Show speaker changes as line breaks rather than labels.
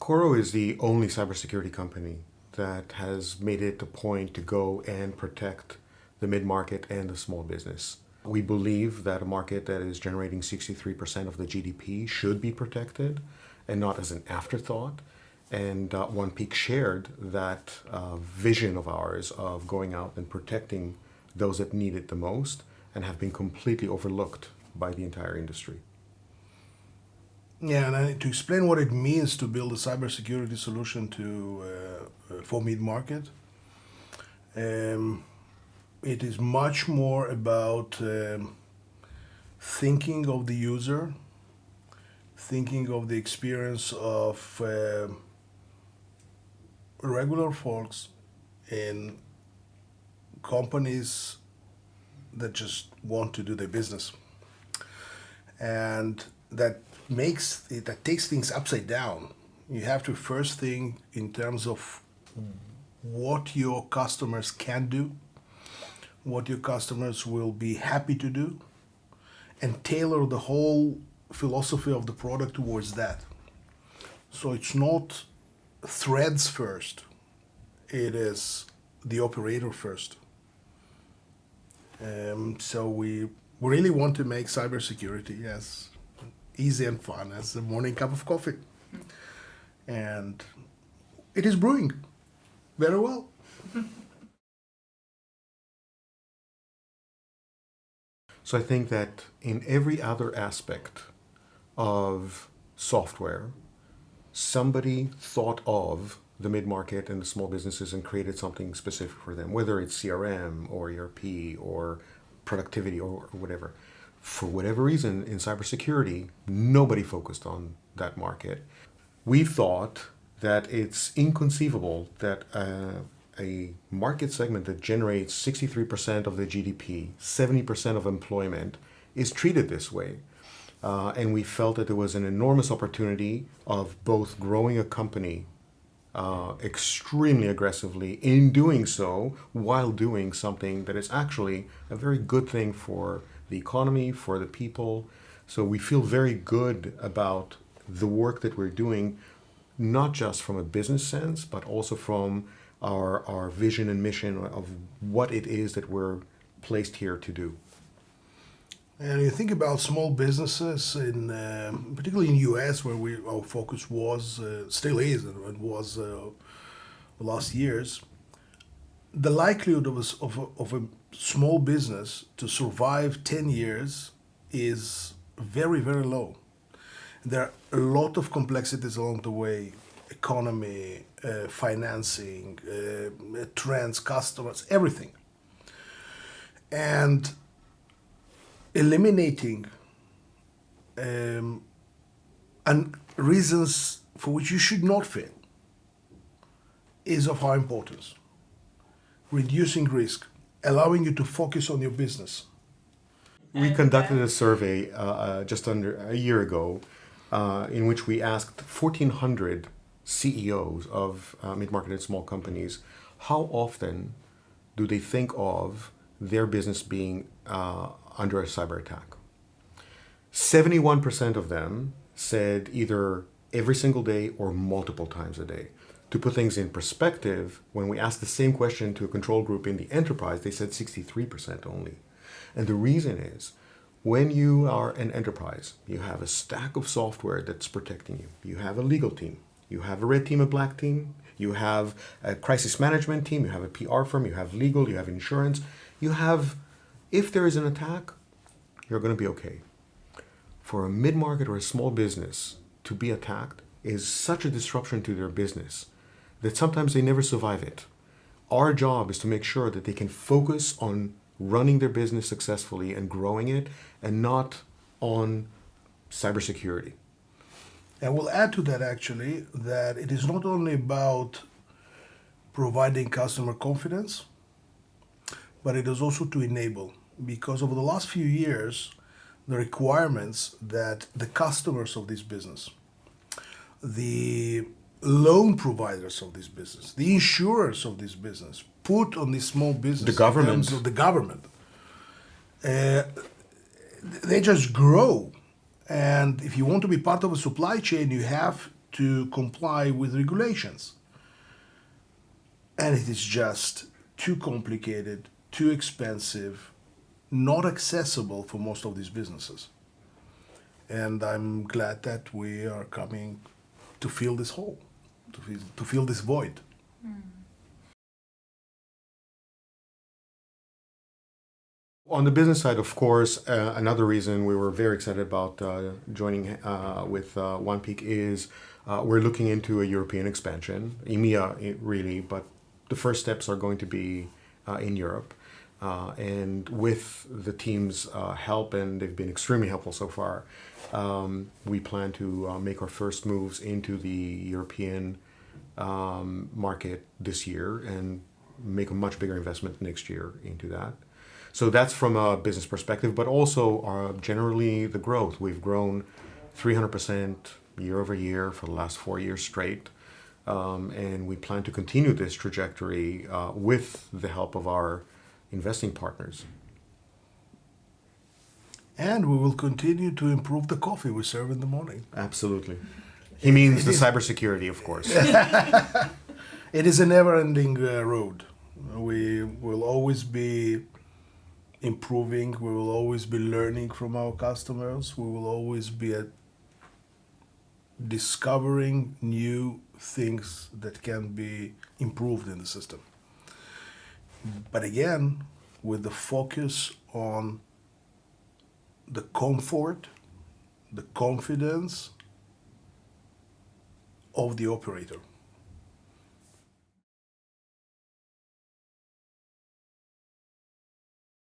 Coro is the only cybersecurity company that has made it a point to go and protect the mid-market and the small business. We believe that a market that is generating 63% of the GDP should be protected and not as an afterthought. And One Peak shared that vision of ours of going out and protecting those that need it the most and have been completely overlooked by the entire industry.
Yeah, and to explain what it means to build a cybersecurity solution for mid-market, it is much more about thinking of the user, thinking of the experience of regular folks in companies that just want to do their business. And that takes things upside down. You have to first think in terms of what your customers can do, what your customers will be happy to do, and tailor the whole philosophy of the product towards that. So it's not threads first, it is the operator first. So we really want to make cybersecurity as easy and fun as a morning cup of coffee. And it is brewing very well.
So I think that in every other aspect of software, somebody thought of the mid-market and the small businesses and created something specific for them, whether it's CRM or ERP or productivity or whatever. For whatever reason, in cybersecurity, nobody focused on that market. We thought that it's inconceivable that a market segment that generates 63% of the GDP, 70% of employment, is treated this way. And we felt that there was an enormous opportunity of both growing a company extremely aggressively in doing so while doing something that is actually a very good thing for the economy, for the people. So we feel very good about the work that we're doing, not just from a business sense, but also from our vision and mission of what it is that we're placed here to do.
And you think about small businesses, particularly in US, where our focus was, still is, and was the last years, the likelihood of a small business to survive 10 years is very, very low. There are a lot of complexities along the way: economy, financing, trends, customers, everything. And eliminating and reasons for which you should not fail is of high importance. Reducing risk, allowing you to focus on your business.
We conducted a survey just under a year ago in which we asked 1,400 CEOs of mid-market and small companies how often do they think of their business being under a cyber attack. 71% of them said either every single day or multiple times a day. To put things in perspective, when we asked the same question to a control group in the enterprise, they said 63% only. And the reason is, when you are an enterprise, you have a stack of software that's protecting you. You have a legal team. You have a red team, a black team. You have a crisis management team. You have a PR firm. You have legal. You have insurance. You have, if there is an attack, you're going to be okay. For a mid-market or a small business to be attacked is such a disruption to their business that sometimes they never survive it. Our job is to make sure that they can focus on running their business successfully and growing it, and not on cybersecurity.
And we'll add to that, actually, that it is not only about providing customer confidence, but it is also to enable. Because over the last few years, the requirements that the customers of this business, the loan providers of this business, the insurers of this business, put on this small business,
the government,
in terms of the government, they just grow. And if you want to be part of a supply chain, you have to comply with regulations. And it is just too complicated, too expensive, not accessible for most of these businesses. And I'm glad that we are coming to fill this hole, to fill this void.
On the business side, of course, another reason we were very excited about joining with OnePeak is we're looking into a European expansion, EMEA really, but the first steps are going to be in Europe. And with the team's help, and they've been extremely helpful so far, we plan to make our first moves into the European market this year and make a much bigger investment next year into that. So that's from a business perspective, but also generally the growth. We've grown 300% year over year for the last 4 years straight. And we plan to continue this trajectory with the help of our investing partners.
And we will continue to improve the coffee we serve in the morning.
Absolutely. He means the cybersecurity, of course.
It is a never-ending road. We will always be improving. We will always be learning from our customers. We will always be discovering new things that can be improved in the system. But again, with the focus on the comfort, the confidence of the operator.